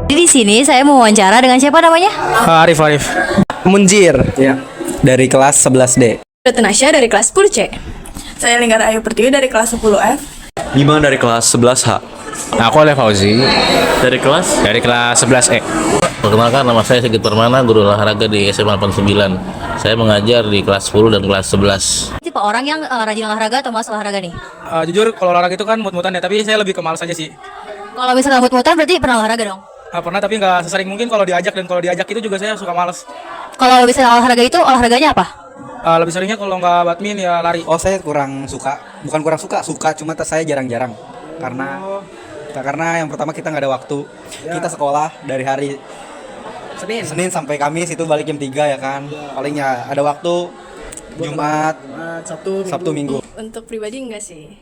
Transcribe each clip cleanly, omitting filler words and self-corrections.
Jadi di sini saya mau wawancara dengan siapa namanya? Arif. Munjir. Ya. Dari kelas 11D. Tanasya dari kelas 10C. Saya Linggar Ayu Pertiwi dari kelas 10F. Bima dari kelas 11H. Aku Oleh Fauzi dari kelas 11E. Perkenalkan, nama saya Sigit Permana, guru olahraga di SMA 89. Saya mengajar di kelas 10 dan kelas 11. Tipe orang yang rajin olahraga atau malas olahraga nih? Jujur kalau olahraga itu kan mut-mutan ya, tapi saya lebih ke malas aja sih. Kalau misalnya mut-mutan berarti pernah olahraga dong? Pernah tapi nggak sesering mungkin kalau diajak, dan kalau diajak itu juga saya suka malas. Kalau misalnya olahraga itu olahraganya apa? Lebih seringnya kalau nggak badminton ya lari. Oh, saya kurang suka. Bukan kurang suka, cuma saya jarang-jarang. Karena yang pertama kita nggak ada waktu. Kita sekolah dari hari Senin sampai Kamis, itu balik jam 3 ya kan. Paling ya ada waktu Jumat, Sabtu, Minggu. Untuk pribadi enggak sih.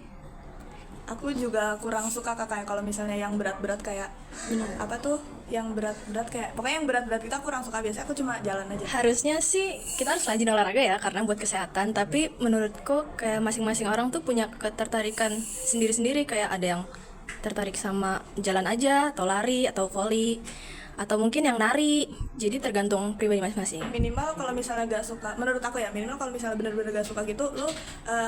Aku juga kurang suka kakaknya kalau misalnya yang berat-berat kayak apa tuh, yang berat-berat kayak pokoknya yang berat-berat kita kurang suka. Biasanya aku cuma jalan aja. Harusnya sih kita harus rajin olahraga ya karena buat kesehatan, tapi menurutku kayak masing-masing orang tuh punya ketertarikan sendiri-sendiri. Kayak ada yang tertarik sama jalan aja atau lari atau volley atau mungkin yang nari. Jadi tergantung pribadi masing-masing. Minimal kalau misalnya gak suka, menurut aku ya, minimal kalau misalnya benar-benar gak suka gitu,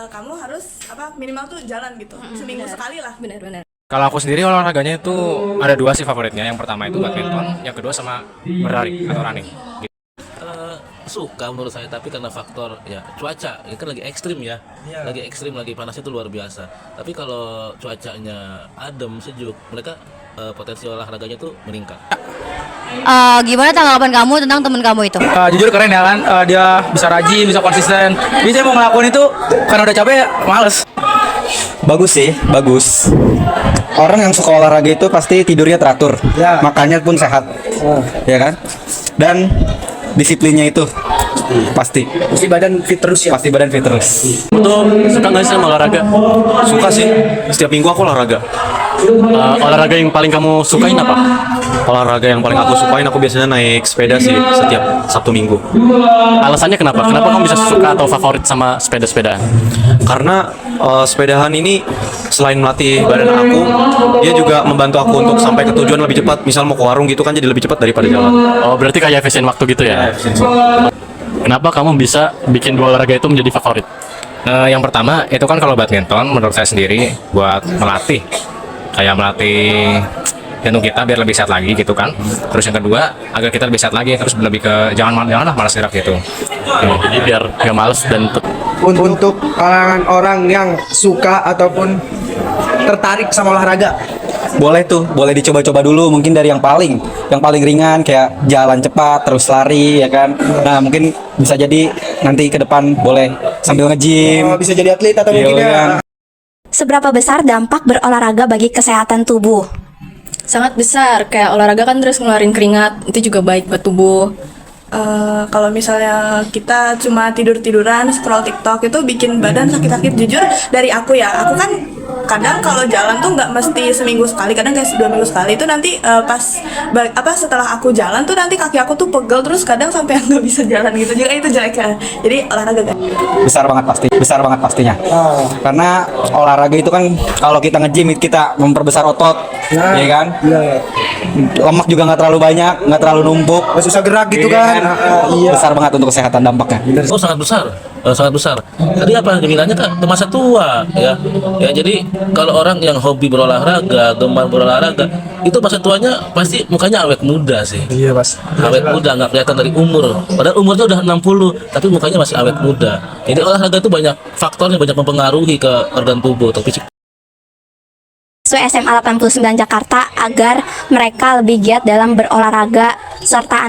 kamu harus minimal tuh jalan gitu, seminggu sekali lah. Benar-benar. Kalau aku sendiri olahraganya itu ada dua sih favoritnya. Yang pertama itu badminton, yang kedua sama berlari atau running. Suka menurut saya, tapi karena faktor ya cuaca, ini kan lagi ekstrim ya, lagi ekstrim, lagi panasnya itu luar biasa. Tapi kalau cuacanya adem, sejuk, mereka potensi olahraganya tuh meningkat. Gimana tanggapan kamu tentang teman kamu itu? Jujur keren ya kan, dia bisa rajin, bisa konsisten. Jadi saya mau ngelakuin itu karena udah capek, males. Bagus sih, bagus. Orang yang suka olahraga itu pasti tidurnya teratur, makannya pun sehat, ya kan? Dan disiplinnya itu pasti badan fit terus ya. Pasti badan fit terus. Betul, suka nggak sih sama olahraga? Suka sih, setiap minggu aku olahraga. Olahraga yang paling kamu sukain apa? Olahraga yang paling aku sukain, aku biasanya naik sepeda sih setiap Sabtu Minggu. Alasannya kenapa? Kenapa kamu bisa suka atau favorit sama sepeda-sepedaan? Karena sepedahan ini selain melatih badan aku, dia juga membantu aku untuk sampai ke tujuan lebih cepat. Misal mau ke warung gitu kan, jadi lebih cepat daripada jalan. Oh, berarti kayak efisien waktu gitu ya? Kenapa kamu bisa bikin dua olahraga itu menjadi favorit? Yang pertama itu kan kalau badminton menurut saya sendiri buat melatih, kayak melatih jantung kita biar lebih sehat lagi gitu kan. Terus yang kedua agar kita lebih sehat lagi, terus lebih ke janganlah malas gerak gitu. Jadi biar gak males dan untuk kalangan orang yang suka ataupun tertarik sama olahraga, Boleh dicoba-coba dulu, mungkin dari yang paling ringan kayak jalan cepat terus lari ya kan. Nah, mungkin bisa jadi nanti ke depan boleh sambil nge-gym. bisa jadi atlet atau mungkin ya. Seberapa besar dampak berolahraga bagi kesehatan tubuh? Sangat besar, kayak olahraga kan terus ngeluarin keringat, itu juga baik buat tubuh. Kalau misalnya kita cuma tidur-tiduran, scroll TikTok, itu bikin badan sakit-sakit. Jujur dari aku ya, aku kan kadang kalau jalan tuh nggak mesti seminggu sekali, kadang kayak 2 minggu sekali. Itu nanti setelah aku jalan tuh nanti kaki aku tuh pegel, terus kadang sampai nggak bisa jalan gitu. Juga itu jelek ya. Jadi olahraga kan Besar banget pastinya. Karena olahraga itu kan kalau kita nge-gym kita memperbesar otot, ya kan? Lemak juga nggak terlalu banyak, nggak terlalu numpuk, Susah gerak gitu kan. besar banget untuk kesehatan dampaknya. Oh, sangat besar, sangat besar. Tadi apa jaminannya Kak? Ke masa tua ya. Ya jadi kalau orang yang hobi berolahraga, gemar berolahraga, itu masa tuanya pasti mukanya awet muda sih. Iya, Mas. Awet muda, nggak kelihatan dari umur. Padahal umurnya udah 60, tapi mukanya masih awet muda. Jadi olahraga itu banyak faktornya, banyak mempengaruhi ke organ tubuh atau fisik. Siswa SMA 89 Jakarta agar mereka lebih giat dalam berolahraga serta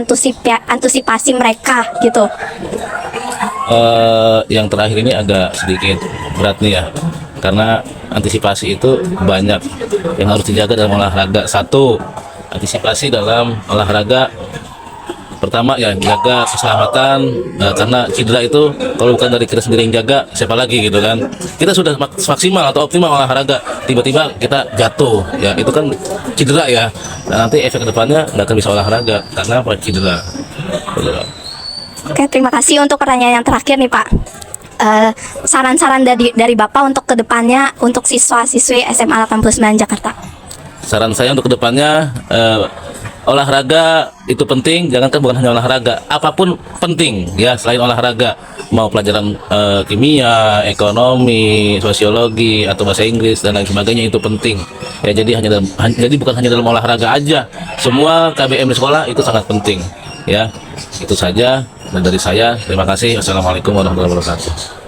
antisipasi mereka gitu. Yang terakhir ini agak sedikit berat nih ya, karena antisipasi itu banyak yang harus dijaga dalam olahraga. Satu, antisipasi dalam olahraga pertama ya jaga keselamatan, karena cedera itu kalau bukan dari kita sendiri yang jaga, siapa lagi gitu kan. Kita sudah maksimal atau optimal olahraga, tiba-tiba kita jatuh ya, itu kan cedera ya, dan nanti efek kedepannya nggak akan bisa olahraga karena apa? Cedera. Oke, terima kasih. Untuk pertanyaan yang terakhir nih Pak, saran-saran dari Bapak untuk kedepannya untuk siswa-siswi SMA 89 Jakarta. Saran saya untuk kedepannya olahraga itu penting, jangankan bukan hanya olahraga, apapun penting ya selain olahraga, mau pelajaran kimia, ekonomi, sosiologi atau bahasa Inggris dan lain sebagainya itu penting. Ya jadi bukan hanya dalam olahraga aja, semua KBM di sekolah itu sangat penting. Ya, itu saja dari saya. Terima kasih. Wassalamualaikum warahmatullahi wabarakatuh.